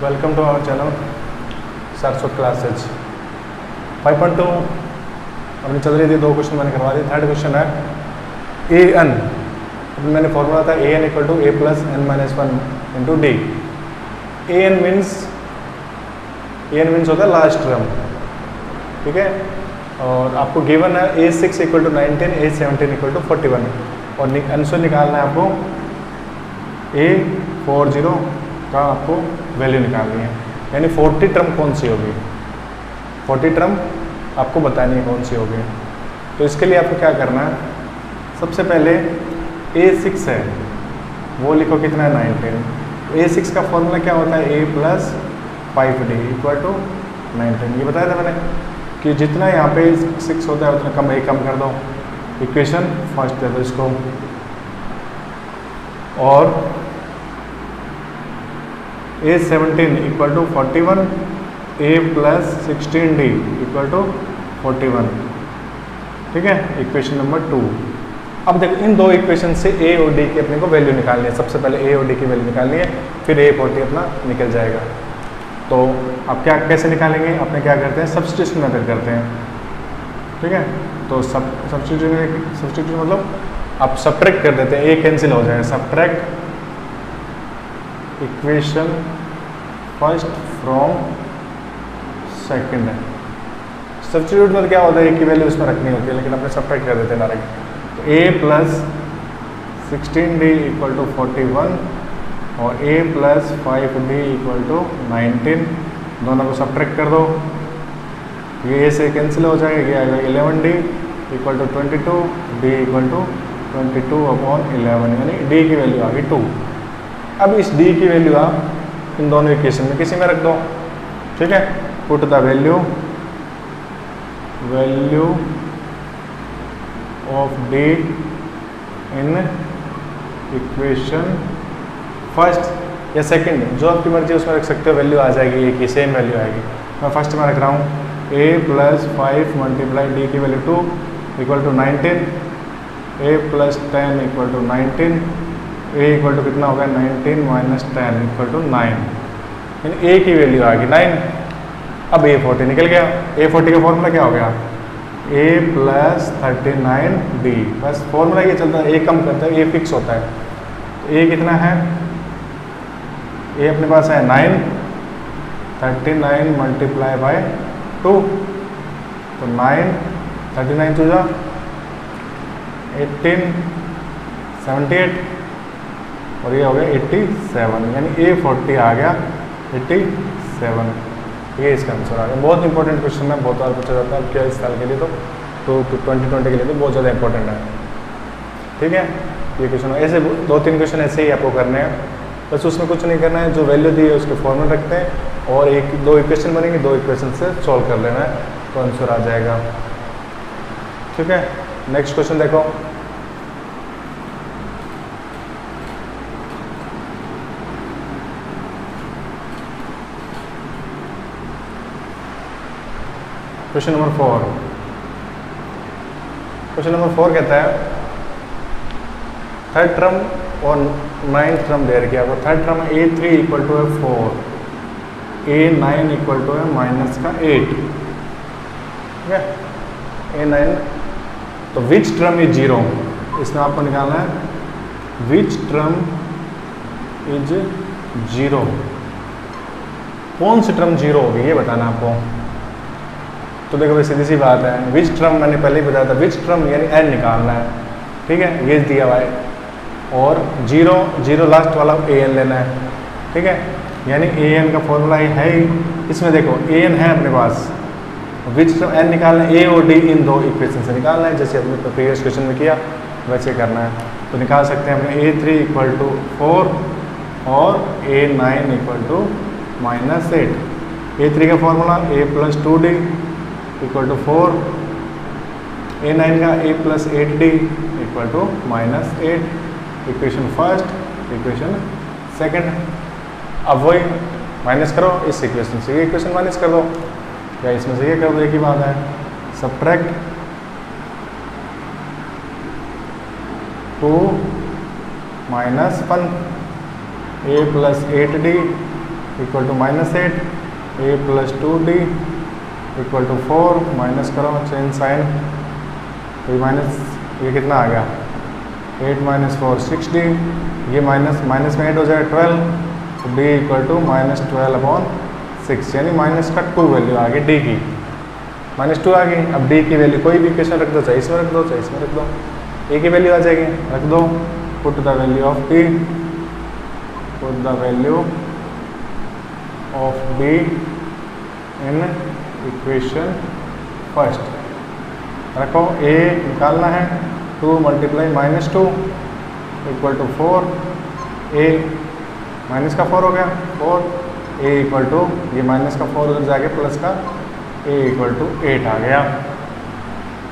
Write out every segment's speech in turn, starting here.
Welcome to our channel Saraswat classes 5.2 अपनी चल रही थी। 2 क्वेश्चन मैंने करवा दिए। थर्ड क्वेश्चन है ए एन। अभी मैंने फॉर्मूला था a n equal to a plus n minus one into d. A n means होता है लास्ट टर्म, ठीक है। और आपको गिवन है a six equal to 19, a 17 equal to 41 और आंसर निकालना है आपको ए 40 का आपको वैल्यू निकालनी है, यानी 40 टर्म कौन सी होगी, 40 टर्म आपको बतानी है कौन सी होगी। तो इसके लिए आपको क्या करना है, सबसे पहले A6 है वो लिखो कितना है 19। A6 का फॉर्मूला क्या होता है A plus 5D equal to 19। ये बताया था मैंने कि जितना यहाँ पे 6 होता है उतना कम कम कर दो। इक्वेशन फर्स्ट दे दो इसको। और A17 equal to 41, A plus 16D equal to 41, ठीक है। Equation number 2। अब देखो इन 2 इक्वेशन से A और D की अपने को वैल्यू निकालनी है। सबसे पहले A और D की वैल्यू निकालनी है, फिर A40 अपना निकल जाएगा। तो अब क्या कैसे निकालेंगे, अपने क्या करते हैं सब्स्टिट्यूशन मेथड करते हैं, ठीक है। तो सब्स्टिट्यूशन मतलब आप सब्ट्रैक्ट कर देते हैं, A कैंसिल हो जाएगा। Subtract equation first from second है। सब्स्टिट्यूट मतलब क्या होता है, A की वैल्यू उसमें रखनी होती है, लेकिन अपने सब्ट्रैक्ट कर देते हैं डायरेक्ट। तो A plus 16D equal to 41 और A plus 5D equal to 19, दोनों को सब्ट्रैक्ट कर दो। ये A से कैंसिल हो जाएगा, ये आएगा 11D equal to 22, D equal to 22/11, यानी D की वैल्यू आ गई 2। अब इस D की वैल्यू आप इन दोनों इक्वेशन में किसी में रख दो, ठीक है। Put the value of D in equation first या सेकंड, जो आपकी मर्जी उसमें रख सकते हो। वैल्यू आ जाएगी एक ही, सेम वैल्यू आएगी। मैं फर्स्ट में रख रहा हूँ A प्लस 5 मल्टीप्लाई D की value 2 equal to 19, A plus 10 equal to 19, A equal to कितना होगा 19 माइनस 10 इक्वल टू 9, यानी A की वैल्यू आ गई 9। अब A40 निकल गया। A40 का फॉर्मूला क्या हो गया A प्लस 39D। बस फॉर्मूला ये चलता है, A कम करता है, A फिक्स होता है। तो A कितना है, A अपने पास है 9, 39 मल्टीप्लाई बाय 2, तो 9 39 2 18 78 और ये हो गया 87, यानी A40 आ गया 87। ये इसका आंसर आ गया। बहुत इंपॉर्टेंट क्वेश्चन है, बहुत बार पूछा जाता है क्या इस साल के लिए, तो 2020 के लिए तो बहुत ज़्यादा इंपॉर्टेंट है, ठीक है। ये क्वेश्चन ऐसे 2-3 क्वेश्चन ऐसे ही आपको करने हैं, बस उसमें कुछ नहीं करना है। जो वैल्यू दी है उसके फॉर्मूला रखते हैं और 1-2 इक्वेशन बनेंगे, 2 इक्वेशन से सॉल्व कर लेना है तो आंसर आ जाएगा, ठीक है। नेक्स्ट क्वेश्चन देखो। Question number 4। क्वेश्चन नंबर 4 कहता है थर्ड टर्म और 9th टर्म दे रखी है आपको। Third term A3 equal to है 4, A9 इक्वल टू है माइनस का 8, ठीक है। A9 तो विच टर्म इज 0, इसमें आपको निकालना है विच टर्म इज 0, कौन सी टर्म 0 होगी ये बताना आपको। तो देखो भाई सीधी सी बात है, विच टर्म मैंने पहले ही बताया था, विच टर्म यानी n निकालना है, ठीक है। ये दिया हुआ है और 0 लास्ट वाला an लेना है, ठीक है। यानी an का फॉर्मूला है ही इसमें, देखो an है अपने पास, विच टर्म n निकालना है। A और D इन 2 इक्वेशन से निकालना है, जैसे अपने प्रीवियस क्वेश्चन में किया वैसे करना है। तो निकाल सकते हैं अपने A3 इक्वल टू 4 और A9 equal to minus 8। A3 का formula A plus 2D equal to 4, A9 का A plus 8D equal to minus 8। Equation first, equation second. अब वही माइनस करो इस इक्वेशन से, ये इक्वेशन माइनस कर दो या इसमें से ये कर दो, एक ही बात है। Subtract 2 minus 1, A plus 8D equal to -8, a plus 2d equal to 4, minus करो, चेंज साइन, तो ये कितना आ गया 8 - 4 6d, ये माइनस में 8 हो जाए 12, तो d इक्वल टू -12/6, यानी माइनस का 2 वैल्यू आ गई d की, -2 आ गई। अब d की वैल्यू कोई भी इक्वेशन रख दो, चाहे इसमें रख दो चाहे इसमें रख दो, a की वैल्यू आ जाएगी, रख दो, put the value of d, put the value of d in equation first, रखो a निकालना है, 2 × -2 इक्वल टू 4, a माइनस का 4 हो गया 4, a इक्वल टू ये माइनस का 4 उधर जाके प्लस का a इक्वल टू 8 आ गया,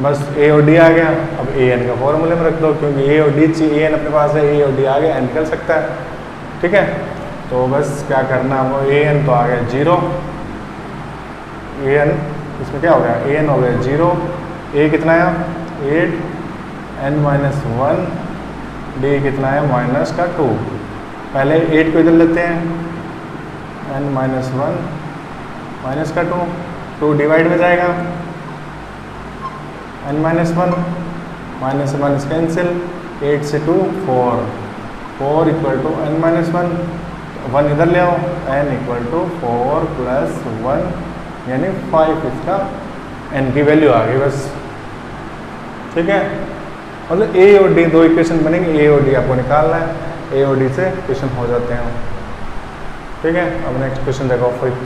बस a और d आ गया। अब a n का फॉर्मूले में रख दो, क्योंकि a और d चाहिए, a n अपने पास है, a और d आ गया, n निकल सकता है, ठीक है। तो बस क्या करना है, वो a n तो आ गया 0, a n इसमें क्या हो गया, a n हो गया 0, a कितना है 8, n - 1, d कितना है -2, पहले 8 को इधर लेते हैं, n - 1 -2, 2 डिवाइड में जाएगा, n - 1 माइनस से माइनस कैंसिल, 8 से 2 4 इक्वल टू n - 1 इधर ले आओ, n इक्वल टू 4 + 1 यानी 5, इसका n की वैल्यू आ गई बस, ठीक है। मतलब a और d दो इक्वेशन बनेंगे, a और d आपको निकालना है, a और d से इक्वेशन हो जाते हैं, ठीक है। अब नेक्स्ट क्वेश्चन देखो, फिफ्थ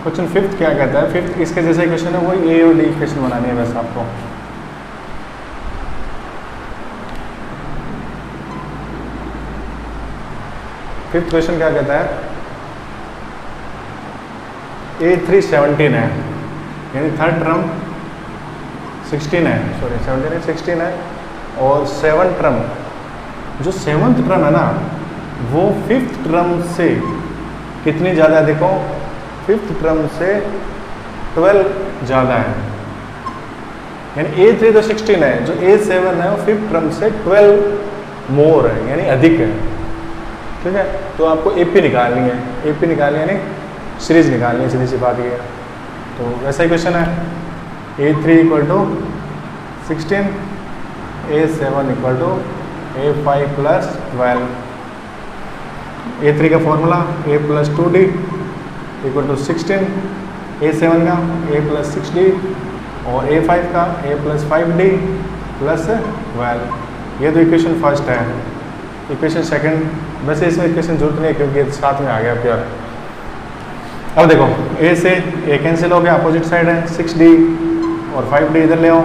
क्वेश्चन, फिफ्थ क्या कहता है, फिफ्थ इसके जैसे क्वेश्चन है, वही a और d इक्वेशन बनानी है बस आपको। फिफ्थ क्वेश्चन क्या कहता है, a3 17 है, यानी थर्ड टर्म 16 है, सॉरी 17 है 16 है, और 7 टर्म, जो 7th टर्म है ना, वो 5th टर्म से कितनी ज़्यादा है, देखो 5th टर्म से 12 ज़्यादा है, यानी a3 तो 16 है, जो a7 है वो 5th टर्म से 12 मोर है, यानी अधिक है, ठीक है। तो आपको AP निकालनी है, AP निकालनी है, यानी सीरीज निकालनी है, सीधी सी बात ये है। तो वैसा ही क्वेश्चन है, a3 equal to 16, a7 equal to a5 + 12, a3 का formula a + 2d equal to 16, a7 का a + 6d, और a5 का a + 5d + 12, ये तो इक्वेशन फर्स्ट है। इक्वेशन सेकंड, वैसे इसमें इक्वेशन जरूरत नहीं है क्योंकि ये साथ में आ गया प्यार। अब देखो a से a कैंसिल हो गया, अपोजिट साइड है, 6d और 5d इधर ले आओ,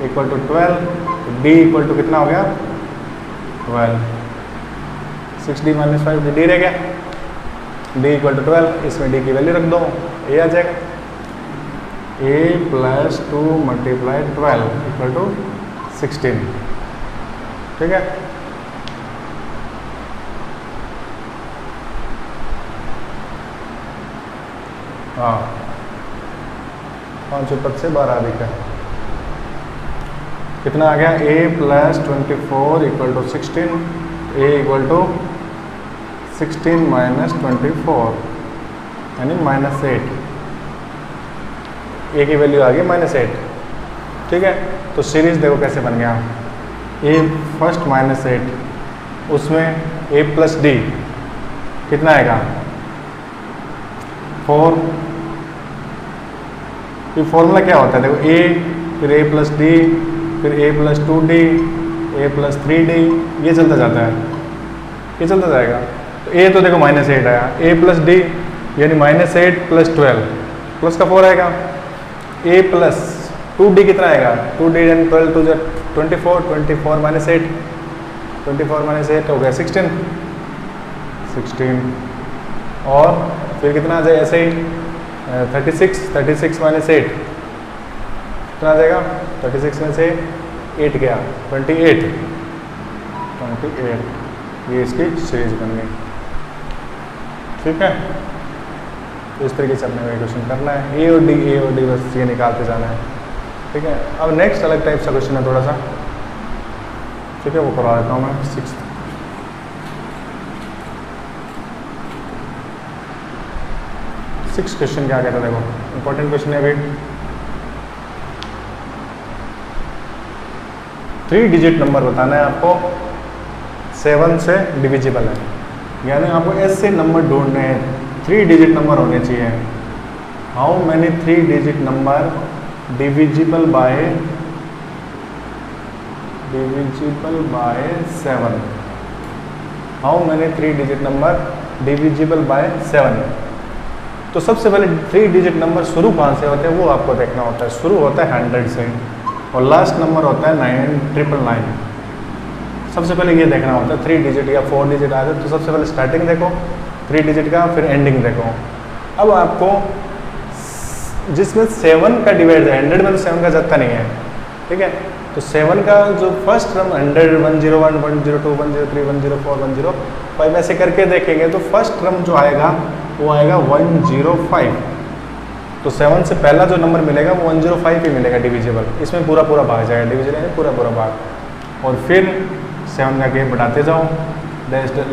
इक्वल टू 12, तो d इक्वल टू कितना हो गया 12, 6d - 5d, d रह गया, d इक्वल टू 12, इसमें d की वैल्यू रख दो, a आ जाएगा, a + 2 × 12 इक्वल टू 16, ठीक है। हाँ, 5 पद से 12 अधिक है, कितना आ गया, a + 24 equal to 16, a equal to 16 - 24 यानी -8, a की वैल्यू आ गई -8, ठीक है। तो सीरीज देखो कैसे बन गया, a फर्स्ट -8, उसमें a + d कितना आएगा 4, ये फॉर्मूला क्या होता है, देखो a फिर a + d फिर a + 2d a + 3d, ये चलता जाता है, ये चलता जाएगा। तो a तो देखो -8 आया, a + d यानी -8 + 12 प्लस का 4 आएगा, a + 2d कितना आएगा, 2d यानी 12 2 24, 24 - 8, 24 - 8 हो गया 16, और फिर कितना आ जाए ऐसे ही 36 - 8 कितना आ जाएगा, 36 में से 8 गया 28, ये इसकी सीरीज बन गई, ठीक है। तो इस तरीके से अपने क्वेश्चन करना है, a और d बस ये निकालते जाना है, ठीक है। अब नेक्स्ट अलग टाइप सा क्वेश्चन है थोड़ा सा, ठीक है, वो करवा देता हूँ मैं 6। क्वेश्चन क्या कहता है, देखो इंपॉर्टेंट क्वेश्चन है अभी। 3 डिजिट नंबर बताना है आपको, 7 से डिविजिबल है, यानी आपको ऐसे नंबर ढूंढने हैं 3 डिजिट नंबर होने चाहिए। How many 3 digit number divisible by 7? How many 3 digit number divisible by 7? तो सबसे पहले 3 डिजिट नंबर शुरू कहाँ से होते हैं वो आपको देखना होता है। शुरू होता है 100 से और लास्ट नंबर होता है 999। सबसे पहले ये देखना होता है 3 डिजिट या 4 डिजिट आते हैं, तो सबसे पहले स्टार्टिंग देखो 3 डिजिट का, फिर एंडिंग देखो। अब आपको जिसमें 7 का डिवाइड है, 100 में तो 7 का जाता नहीं है, ठीक है, तो 7 का जो फर्स्ट टर्म 100, 101, 102, 103, 104, 105 ऐसे करके देखेंगे तो फर्स्ट टर्म जो आएगा वो आएगा 105। तो 7 से पहला जो नंबर मिलेगा वो 105 ही मिलेगा डिविजिबल, इसमें पूरा पूरा भाग जाएगा, डिविजिबल यानी पूरा पूरा भाग। और फिर 7 का गेम बढ़ाते जाओ,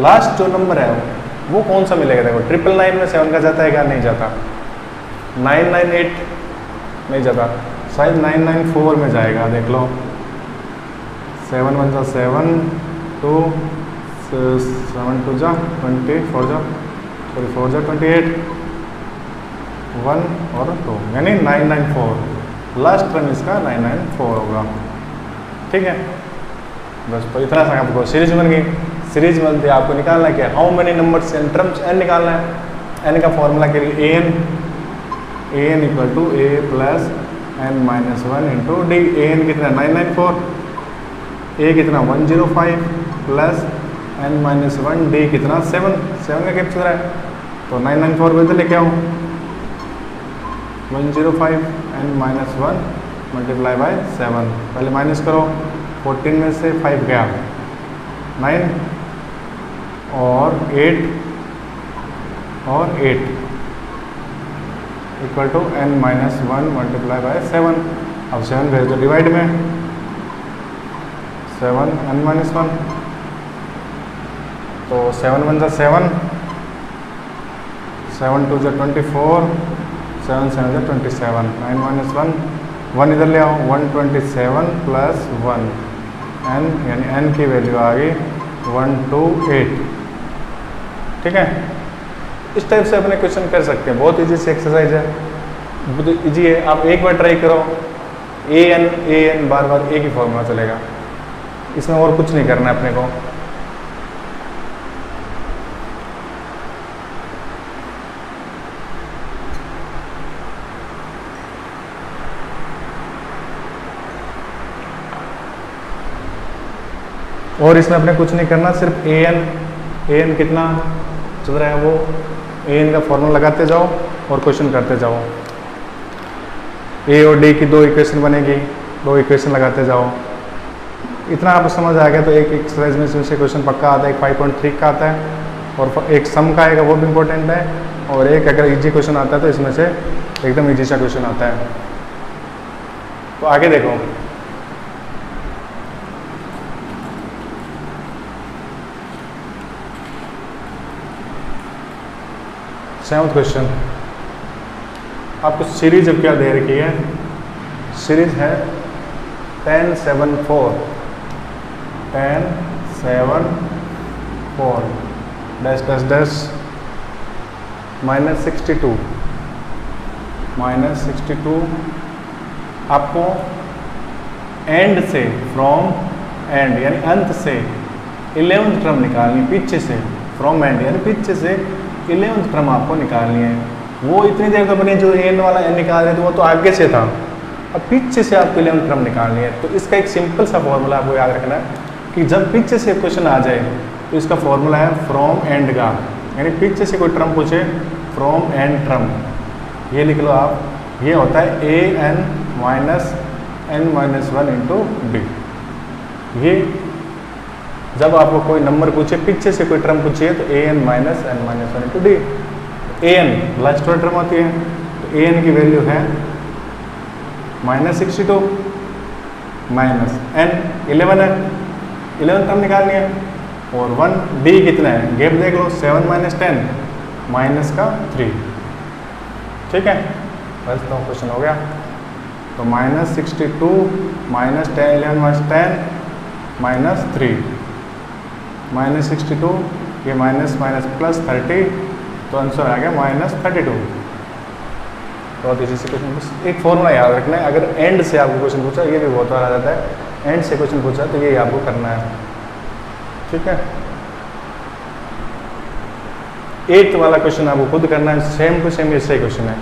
लास्ट जो नंबर है वो कौन सा मिलेगा, देखो 999 में 7 का जाता है क्या, नहीं जाता। 998 नहीं जाता, शायद 994 में जाएगा, देख लो। 7 1 जा 7, 2 7 2 जा 20, 4 जा 28, 1 और 2 यानी 994। लास्ट टर्म इसका 994 होगा, ठीक है। बस तो इतना सा आपको सीरीज बन गई। सीरीज बनती है, आपको निकालना क्या, how many numbers in terms n निकालना है। n का फॉर्मूला के लिए an equal to a plus n minus 1 into D. an कितना 994, a कितना 105 प्लस n माइनस 1, d कितना 7 का क्या चल रहा है, तो 994 में तो लेके आओ 105 n माइनस 1 मल्टीप्लाई बाय 7। पहले माइनस करो, 14 में से 5 गया 9 और 8 equal to n minus 1 multiply by 7। अब 7 भेज दो डिवाइड में, 7 n माइनस 1, तो 7 1 जा 7, 7 2 जा 24, 7 7 जा 27, 9 माइनस 1 इधर ले आओ, 127 प्लस 1 n, यानी n की वैल्यू आ गई 128, ठीक है। इस टाइप से अपने क्वेश्चन कर सकते हैं, बहुत इजी से एक्सरसाइज है, बहुत इजी है। आप एक बार ट्राई करो, an बार बार एक ही फॉर्मूला चलेगा, इसमें और कुछ नहीं करना है अपने को। और इसमें अपने कुछ नहीं करना, सिर्फ an कितना चल रहा है वो an का फॉर्मूला लगाते जाओ और क्वेश्चन करते जाओ। a और d की 2 इक्वेशन बनेगी, 2 इक्वेशन लगाते जाओ। इतना आप समझ आ गया तो एक एक्सरसाइज में से क्वेश्चन पक्का आता है, एक 5.3 का आता है और एक सम का आएगा, वो भी इम्पोर्टेंट है। और एक अगर इजी क्वेश्चन आता है तो इसमें से एकदम इजी सा क्वेश्चन आता है। तो आगे देखो, सेवंथ क्वेश्चन। आपको सीरीज अब क्या दे रखी है, सीरीज है 10 7 4 डैश डैश डैश -62 आपको एंड से, फ्रॉम एंड यानी अंत से 11th टर्म निकालनी, पीछे से, फ्रॉम एंड यानी पीछे से 11th टर्म आपको निकालनी है। वो इतनी देर तो बनी जो एन वाला एन निकाल रहे थे वो तो आगे से था, अब पीछे से आपको 11th टर्म निकालनी है। तो इसका एक सिंपल सा फॉर्मूला आपको याद रखना है कि जब पीछे से क्वेश्चन आ जाए तो इसका फॉर्मूला है फ्रॉम एंड का, यानी पीछे से कोई टर्म पूछे फ्रॉम एंड टर्म, ये लिख लो आप, ये होता है an minus n minus 1 into D. ये जब आपको कोई नंबर पूछे पीछे से कोई टर्म पूछिए तो an minus n minus 1 into D. an last वाली टर्म होती है, तो an की वैल्यू है -62 माइनस n 11 है, 11 टर्म निकालनी है और 1 डी कितना है, गैप देख लो 7 माइनस 10 माइनस का 3, ठीक है। बस तो क्वेश्चन हो गया। तो minus 62 minus 10 11 minus 10 minus 3 minus 62, ये माइनस माइनस प्लस 30, तो आंसर आ गया माइनस 32। बहुत इजी से क्वेश्चन, बस एक फॉर्मूला याद रखना है। अगर एंड से आपको क्वेश्चन पूछा, ये भी बहुत बार आ जाता है, एंड से क्वेश्चन पूछा तो ये आपको करना है, ठीक है। 8th वाला क्वेश्चन आपको खुद करना है, सेम टू सेम ऐसे ही क्वेश्चन है,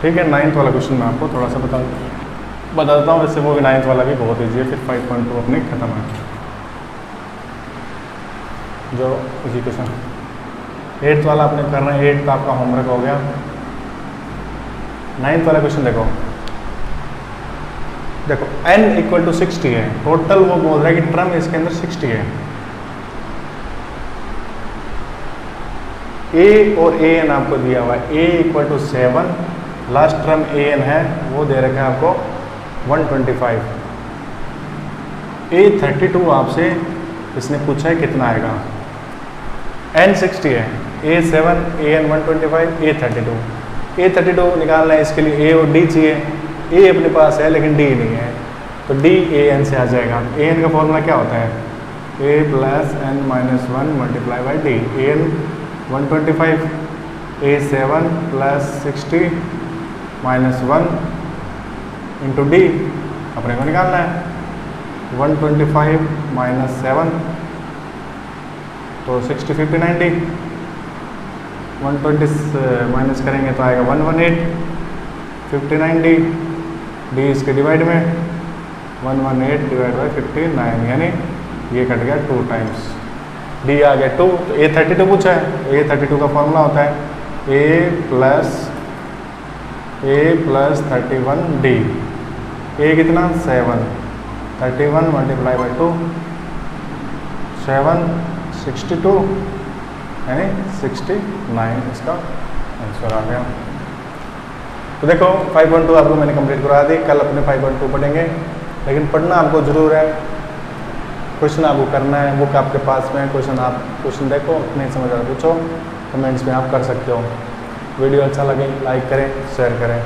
ठीक है। 9th वाला क्वेश्चन मैं आपको थोड़ा सा बता देता हूँ, वैसे वो भी 9th वाला भी बहुत ईजी है। फिर 5.2 अपने खत्म है, जो इजी क्वेश्चन। 8th वाला आपने करना है, 8th आपका होमवर्क हो गया। 9th वाला क्वेश्चन देखो n इक्वल टू 60 है, टोटल वो बोल रहा है कि टर्म इसके अंदर 60 है। a और an आपको दिया हुआ है, a equal to 7, last term an है वो दे रखा है आपको 125। a32 आपसे इसने पूछा है कितना आएगा, n 60 है, a7 an 125 a32 निकालना है, इसके लिए a और d चाहिए। a अपने पास है लेकिन d नहीं है, तो d an से आ जाएगा। an का फॉर्मूला क्या होता है, a plus n minus 1 multiply by d। an 125, a7 plus 60 minus 1 into d अपने को निकालना है। 125 माइनस 7 तो 60 50 90, 120 माइनस करेंगे तो आएगा 118, 50 90 डी इसके डिवाइड में 118 डिवाइड बाई 59, यानी ये कट गया 2 टाइम्स, डी आ गया 2। तो a32 पूछा है, a32 का फॉर्मूला होता है a प्लस 31 डी। a कितना 7, 31 मल्टीप्लाई बाई 2 7 62 यानी 69 इसका आंसर आ गया। तो देखो 5.2 आपको मैंने कंप्लीट करवा दी, कल अपने 5.2 पढ़ेंगे, लेकिन पढ़ना आपको ज़रूर है, क्वेश्चन आपको करना है, बुक आपके पास में, क्वेश्चन देखो, नहीं समझ आ पूछो, कमेंट्स में आप कर सकते हो। वीडियो अच्छा लगे लाइक करें, शेयर करें।